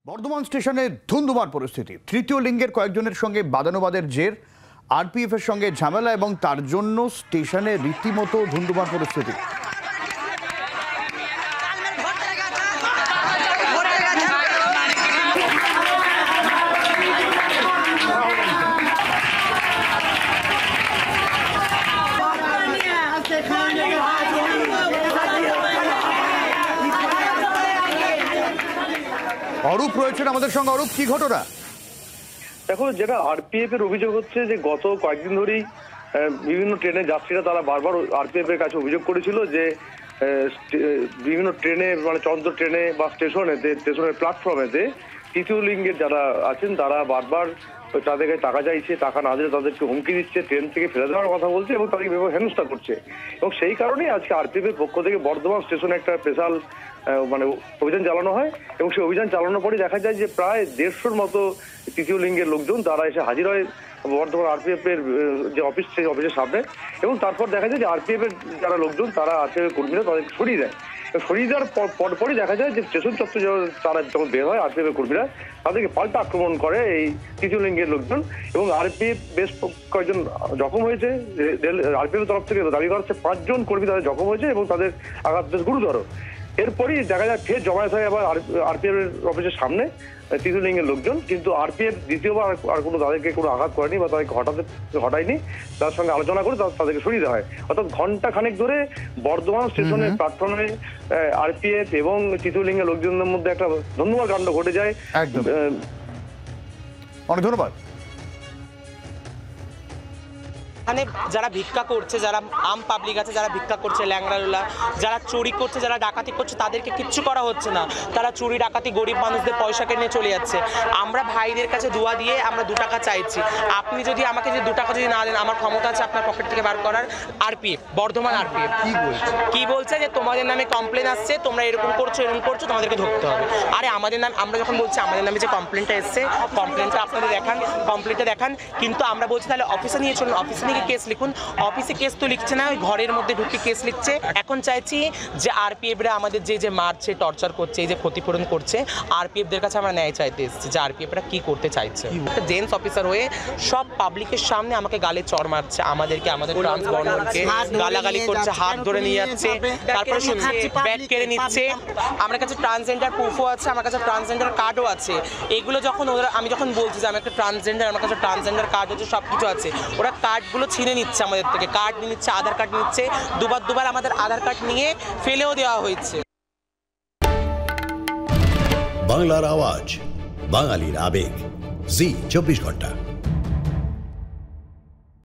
বর্ধমান স্টেশনে ধুন্ধুমার পরিস্থিতি। তৃতীয় লিঙ্গের কয়েকজনের সঙ্গে বাদানুবাদের জের, আরপিএফ এর সঙ্গে ঝামেলা এবং তার জন্য স্টেশনে রীতিমতো ধুন্ধুমার পরিস্থিতি। অরূপ রয়েছেন আমাদের সঙ্গে। অরূপ, কি ঘটনা? দেখো, যেটা আরপিএফ এর অভিযোগ হচ্ছে যে গত কয়েকদিন ধরেই বিভিন্ন ট্রেনের যাত্রীরা তারা বারবার আরপিএফ এর কাছে অভিযোগ করেছিল যে বিভিন্ন ট্রেনে মানে চন্দ্র ট্রেনে বা স্টেশনের প্ল্যাটফর্মেতে তৃতীয় লিঙ্গের যারা আছেন তারা বারবার তাদের কাছে টাকা চাইছে, টাকা না দিলে তাদেরকে হুমকি দিচ্ছে, ট্রেন থেকে ফেলে দেওয়ার কথা বলছে এবং তাদেরকে হেনস্থা করছে। এবং সেই কারণেই আজকে আরপিএফ এর পক্ষ থেকে বর্ধমান স্টেশনে একটা স্পেশাল মানে অভিযান চালানো হয় এবং সেই অভিযান চালানোর পরে দেখা যায় যে প্রায় 150-র মতো তৃতীয় লিঙ্গের লোকজন তারা এসে হাজির হয় বর্ধমান আরপিএফ এর যে অফিস, সেই অফিসের সামনে। এবং তারপর দেখা যায় যে আরপিএফ এর যারা লোকজন তারা আরপিএফ এর কর্মীরা তাদেরকে সরিয়ে দেয়। সরিয়ে দেওয়ার পরপরই দেখা যায় যে স্টেশন চত্বর তারা যখন বের হয় আরপিএফ এর কর্মীরা তাদেরকে পাল্টা আক্রমণ করে এই তৃতীয় লিঙ্গের লোকজন এবং আরপিএফ বেশ কয়েকজন জখম হয়েছে। আরপিএফ এর তরফ থেকে দাবি করা হচ্ছে 5 জন কর্মী তাদের জখম হয়েছে এবং তাদের আঘাত বেশ গুরুতর। এরপরই দেখা যায় ফের জমায়েত হয় আবার আরপিএফ এর অফিসের সামনে তৃতীয় লিঙ্গের লোকজন, কিন্তু আরপিএফ দ্বিতীয়বার আর কোনো তাদেরকে কোনো আঘাত করেনি বা তাদেরকে হটায়নি, তার সঙ্গে আলোচনা করে তাদেরকে সরিয়ে দেওয়া হয়। অর্থাৎ ঘন্টা খানেক ধরে বর্ধমান স্টেশনের প্ল্যাটফর্মে আরপিএফ এবং তৃতীয় লিঙ্গের লোকজনের মধ্যে একটা ধন্যবাদ কাণ্ড ঘটে যায়। একদম, অনেক ধন্যবাদ। এখানে যারা ভিক্ষা করছে, যারা আম পাবলিক আছে, যারা ভিক্ষা করছে, ল্যাংড়ালুলা যারা চুরি করছে, যারা ডাকাতি করছে, তাদেরকে কিচ্ছু করা হচ্ছে না। তারা চুরি ডাকাতি গরিব মানুষদের পয়সা কেটে চলে যাচ্ছে। আমরা ভাইদের কাছে দোয়া দিয়ে আমরা 2 টাকা চাইছি। আপনি যদি আমাকে যদি 2 টাকা যদি না দেন, আমার ক্ষমতা আছে আপনার পকেট থেকে বার করার। আরপিএফ, বর্ধমান আরপিএফ কি বলছে যে তোমাদের নামে কমপ্লেন আসছে, তোমরা এরকম করছো, তোমাদেরকে ধরতে হবে। আরে আমাদের নাম, আমরা যখন বলছি আমাদের নামে যে কমপ্লেনটা এসছে, কমপ্লেনটা আপনাদের দেখান, কমপ্লেনটা দেখান। কিন্তু আমরা বলছি তাহলে অফিসে নিয়ে চলুন, অফিসে কেস লিখুন। অফিসে কেস তো লিখছে না, ওই ঘরের মধ্যে ঢুকে কেস লিখছে। এখন চাইছি যে আরপিএফরা আমাদের যে মারছে, টর্চার করছে, এই যে ক্ষতিপূরণ করছে, আরপিএফদের কাছে আমরা ন্যায় চাইতে এসেছি যে আরপিএফরা কি করতে চাইছে। একটা জেন্টস অফিসার হয়ে সব পাবলিকের সামনে আমাকে গালে চড় মারছে, আমাদেরকে, আমাদের ট্রান্সবর্ডারকে গালাগালি করছে, হাত ধরে নিয়ে যাচ্ছে, তারপরে ব্যাগ কেড়ে নিচ্ছে। আমার কাছে ট্রান্সজেন্ডার প্রুফও আছে, আমার কাছে ট্রান্সজেন্ডার কার্ডও আছে। এগুলো যখন আমি যখন বলছি যে আমি একটা ট্রান্সজেন্ডার, আমার কাছে ট্রান্সজেন্ডার কার্ড হচ্ছে, সব কিছু আছে, ওরা কার্ডগুলো ছিনে নিচ্ছে আমাদের থেকে, কার্ড নিচ্ছে, আধার কার্ড নিচ্ছে। দুবার আমাদের আধার কার্ড নিয়ে ফেলেও দেওয়া হয়েছে। বাংলার আওয়াজ, বাঙালির আবেগ, জি 24 ঘন্টা।